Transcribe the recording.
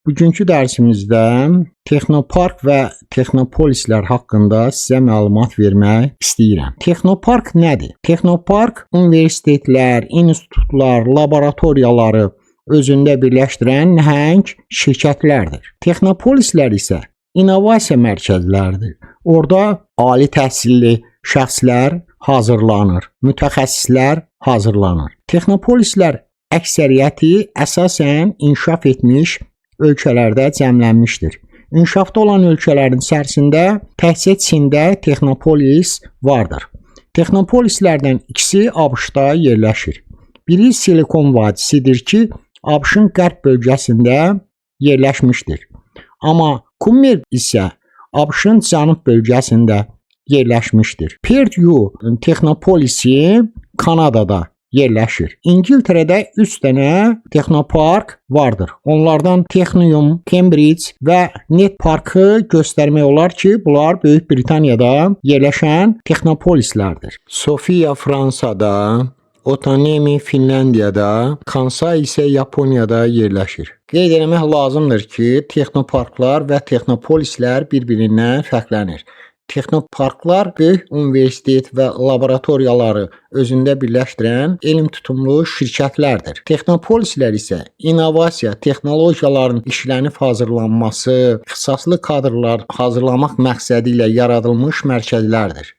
Bugünkü dərsimizdə Texnopark və Texnopolislər haqqında sizə məlumat vermək istəyirəm. Texnopark nədir? Texnopark universitetlər, institutlar, laboratoriyaları özündə birləşdirən nəhəng şirkətlərdir. Texnopolislər isə innovasiya mərkəzləridir. Orada ali təhsilli şəxslər hazırlanır, mütəxəssislər hazırlanır. Texnopolislər əksəriyyəti əsasən inkişaf etmiş ölkələrdə cəmlənmişdir. İnkişafda olan ölkələrin içərisində təkcə Çində Texnopolis vardır. Texnopolislərdən ikisi ABŞ-da yerləşir. Biri Silikon vadisidir ki, ABŞ-ın qərb bölgəsində yerləşmişdir. Amma Kummer isə ABŞ-ın cənub bölgəsində yerləşmişdir. Purdue Texnopolisi Kanadada yerləşir. İngiltərədə 3 dənə Texnopark vardır. Onlardan Technium, Cambridge və Netparkı göstərmək olar ki, bunlar Böyük Britaniyada yerləşən Texnopolislərdir. Sofia Fransada, Otaniemi Finlandiyada, Kansai isə Yaponiyada yerləşir. Qeyd etmək lazımdır ki, Texnoparklar və Texnopolislər bir-birindən fərqlənir. Texnoparklar böyük universitet və laboratoriyaları özündə birləşdirən elm tutumlu şirkətlərdir. Texnopolislər isə innovasiya, texnologiyaların işlənib hazırlanması, ixtisaslı kadrlar hazırlamaq məqsədi ilə yaradılmış mərkəzlərdir.